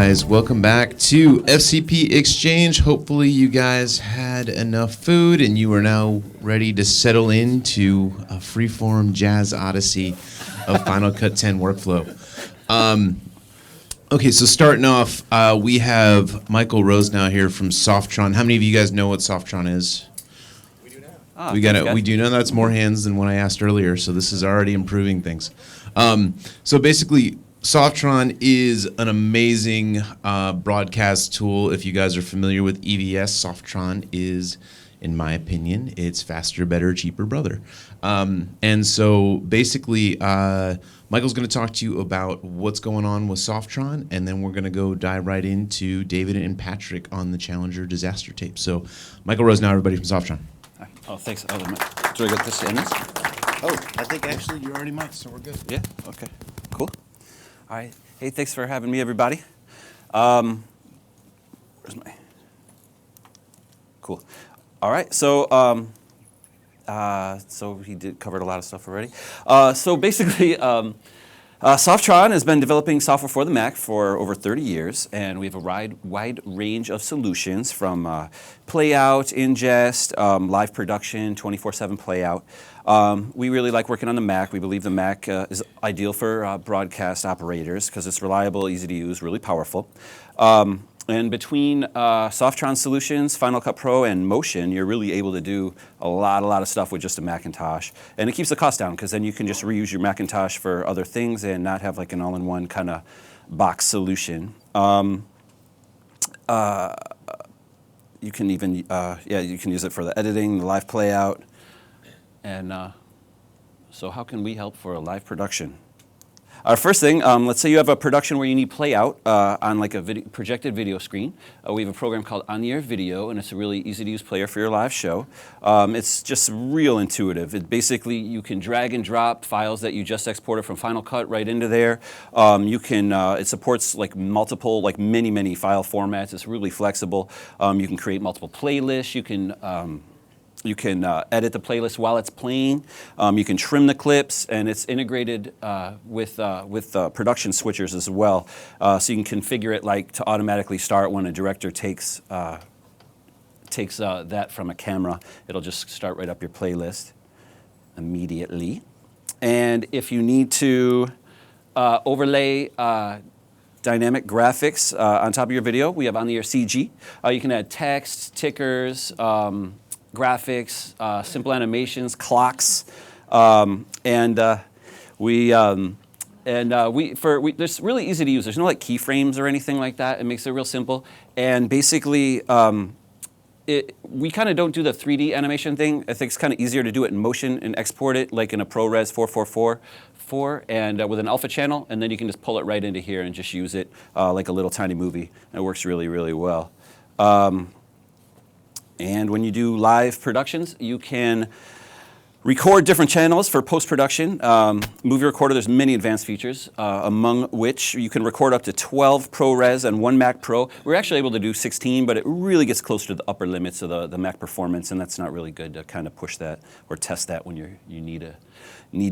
guys, welcome back to FCP Exchange. Hopefully you guys had enough food and you are now ready to settle into a freeform jazz odyssey of Final Cut 10 workflow. Okay, so starting off, we have Michael Rose now here from Softron. How many of you guys know what Softron is? We do now. We do know that's more hands than what I asked earlier, so this is already improving things. So basically, Softron is an amazing broadcast tool. If you guys are familiar with EVS, Softron is, in my opinion, it's faster, better, cheaper brother. And so basically, Michael's going to talk to you about what's going on with Softron, and then we're going to go dive right into David and Patrick on the Challenger disaster tape. So Michael Rose now, everybody from Softron. Oh, thanks. Oh, do I get this in this? Oh, I think actually you're already mic'd, so we're good. Yeah, okay, cool. All right. Hey, thanks for having me, everybody. Where's my... Cool. All right, so he covered a lot of stuff already. So basically, Softron has been developing software for the Mac for over 30 years, and we have a wide range of solutions from playout, ingest, live production, 24/7 playout. We really like working on the Mac. We believe the Mac is ideal for broadcast operators because it's reliable, easy to use, really powerful. And between Softron solutions, Final Cut Pro, and Motion, you're really able to do a lot of stuff with just a Macintosh. And it keeps the cost down because then you can just reuse your Macintosh for other things and not have like an all-in-one kind of box solution. You can even, you can use it for the editing, the live playout. And so how can we help for a live production? Our first thing, let's say you have a production where you need playout on like a projected video screen. We have a program called NearCG, and it's a really easy to use player for your live show. It's just real intuitive. It basically, you can drag and drop files that you just exported from Final Cut right into there. It supports like multiple, like many file formats. It's really flexible. You can create multiple playlists. You can edit the playlist while it's playing. You can trim the clips, and it's integrated with production switchers as well. So you can configure it like to automatically start when a director takes that from a camera. It'll just start right up your playlist immediately. And if you need to overlay dynamic graphics on top of your video, we have NearCG. You can add text, tickers, graphics, simple animations, clocks, it's really easy to use. There's no like keyframes or anything like that. It makes it real simple. And basically, we kind of don't do the 3D animation thing. I think it's kind of easier to do it in Motion and export it like in a ProRes 444 and with an alpha channel, and then you can just pull it right into here and just use it like a little tiny movie. And it works really well. And when you do live productions, you can record different channels for post-production. Movie Recorder, there's many advanced features, among which you can record up to 12 ProRes and 1 Mac Pro. We're actually able to do 16, but it really gets closer to the upper limits of the Mac performance, and that's not really good to kind of push that or test that when you need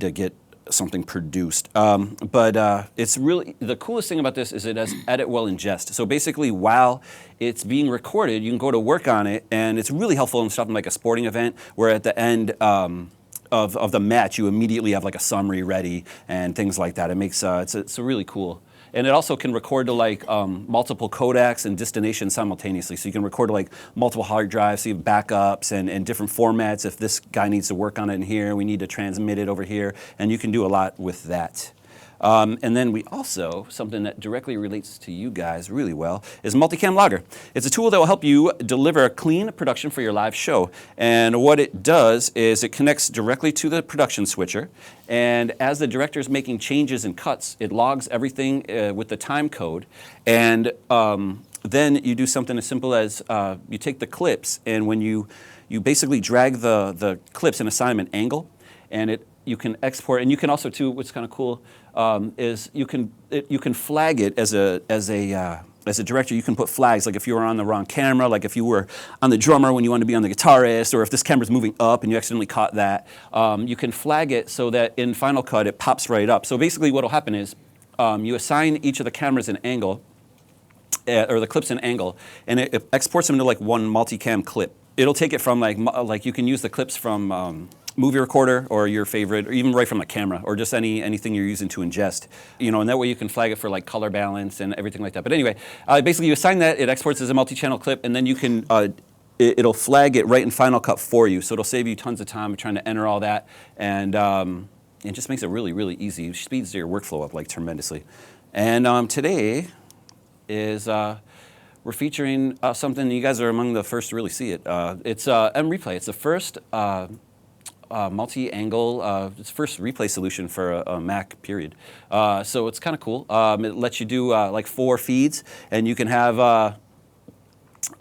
to get something produced. It's really, the coolest thing about this is it has edit while ingest. So basically while it's being recorded, you can go to work on it, and it's really helpful in stuff like a sporting event where at the end of the match you immediately have like a summary ready and things like that. It makes, it's really cool. And it also can record to like multiple codecs and destinations simultaneously. So you can record to like multiple hard drives, so you have backups and different formats. If this guy needs to work on it in here, we need to transmit it over here. And you can do a lot with that. And then we also, something that directly relates to you guys really well, is Multicam Logger. It's a tool that will help you deliver a clean production for your live show. And what it does is it connects directly to the production switcher. And as the director is making changes and cuts, it logs everything with the time code. And then you do something as simple as you take the clips, and when you basically drag the clips and assign them an angle, and you can export, and you can also too, what's kind of cool, is you can flag it as a director. You can put flags, like if you were on the wrong camera, like if you were on the drummer when you want to be on the guitarist, or if this camera's moving up and you accidentally caught that, you can flag it so that in Final Cut it pops right up. So basically what will happen is you assign each of the cameras an angle, or the clips in angle, and it exports them into like one multicam clip. It'll take it from like you can use the clips from movie recorder or your favorite, or even right from the camera, or just anything you're using to ingest. And that way you can flag it for like color balance and everything like that. But anyway, basically you assign that, it exports as a multi-channel clip, and then you can it'll flag it right in Final Cut for you. So it'll save you tons of time trying to enter all that, and it just makes it really, really easy. It speeds your workflow up like tremendously. And today is we're featuring something, you guys are among the first to really see it. It's M Replay. It's the first multi-angle, it's first replay solution for a Mac, period. So it's kind of cool. It lets you do like 4 feeds, and you can have,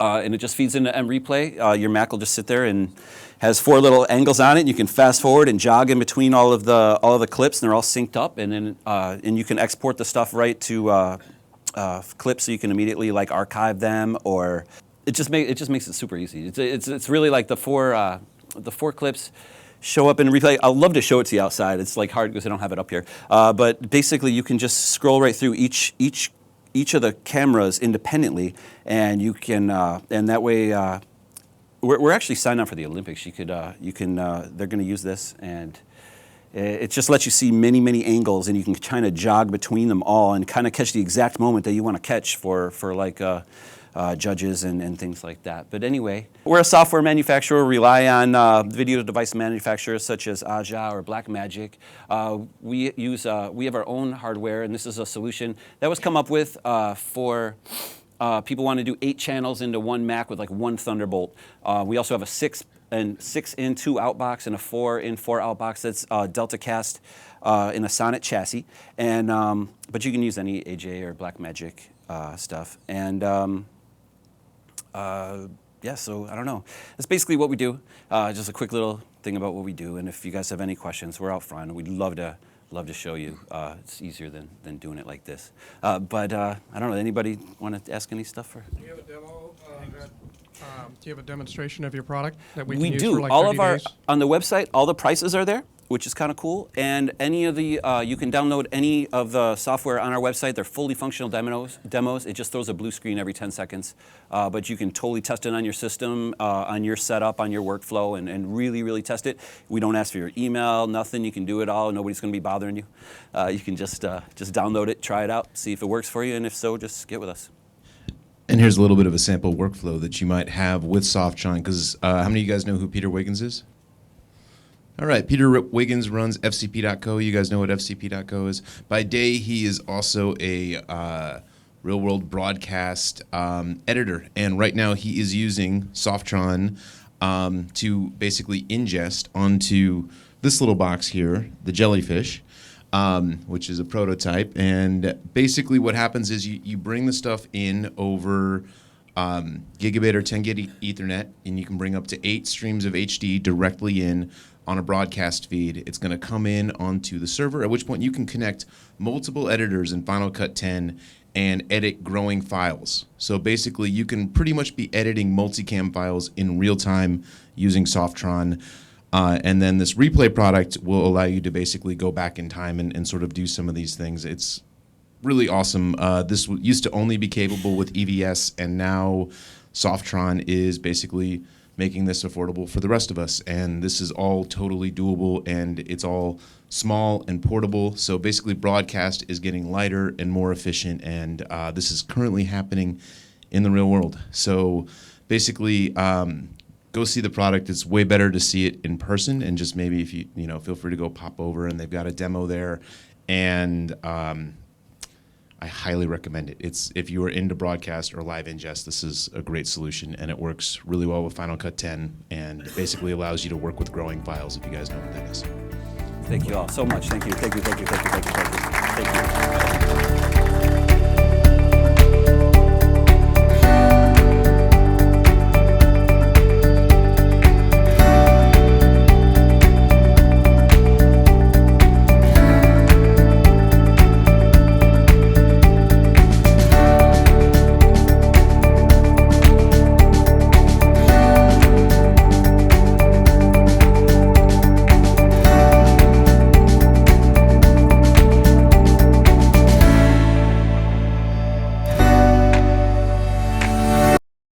and it just feeds into M Replay. Your Mac will just sit there and has 4 little angles on it. And you can fast forward and jog in between all of the clips, and they're all synced up. And then and you can export the stuff right to clips, so you can immediately like archive them, or it just makes it super easy. It's really like the 4 clips show up in replay. I'd love to show it to you outside. It's like hard because I don't have it up here. But basically, you can just scroll right through each of the cameras independently, and you can and that way we're actually signed up for the Olympics. They're going to use this, and it just lets you see many angles, and you can kind of jog between them all and kind of catch the exact moment that you want to catch for like judges and things like that. But anyway, we're a software manufacturer. We rely on video device manufacturers such as Aja or Blackmagic. We have our own hardware, and this is a solution that was come up with for people want to do 8 channels into one Mac with like 1 Thunderbolt. We also have a 6-in 2 out box and a 4-in 4 out box that's Delta Cast in a Sonnet chassis. And but you can use any AJ or Blackmagic stuff. And yeah, so I don't know. That's basically what we do. Just a quick little thing about what we do. And if you guys have any questions, we're out front. We'd love to show you. It's easier than doing it like this. But I don't know. Anybody want to ask any stuff? Do you have a demo? Do you have a demonstration of your product that we can we use do. for like All 30 of our days? On the website, all the prices are there, which is kind of cool. And any of the you can download any of the software on our website. They're fully functional demos. It just throws a blue screen every 10 seconds. But you can totally test it on your system, on your setup, on your workflow, and really test it. We don't ask for your email, nothing. You can do it all. Nobody's going to be bothering you. You can just download it, try it out, see if it works for you, and if so, just get with us. And here's a little bit of a sample workflow that you might have with Softron, because how many of you guys know who Peter Wiggins is? All right, Peter Wiggins runs FCP.co. You guys know what FCP.co is. By day, he is also a real-world broadcast editor, and right now he is using Softron to basically ingest onto this little box here, the jellyfish, which is a prototype. And basically what happens is you bring the stuff in over gigabit or 10 gig Ethernet, and you can bring up to 8 streams of HD directly in on a broadcast feed. It's going to come in onto the server, at which point you can connect multiple editors in Final Cut 10 and edit growing files. So basically you can pretty much be editing multicam files in real time using Softron. And then this replay product will allow you to basically go back in time and sort of do some of these things. It's really awesome. This used to only be capable with EVS, and now Softron is basically making this affordable for the rest of us. And this is all totally doable, and it's all small and portable. So basically broadcast is getting lighter and more efficient, and this is currently happening in the real world. So basically, go see the product. It's way better to see it in person, and just maybe if you feel free to go pop over, and they've got a demo there. And I highly recommend it. If you are into broadcast or live ingest, this is a great solution, and it works really well with Final Cut 10, and basically allows you to work with growing files, if you guys know what that is. Thank you all so much. Thank you.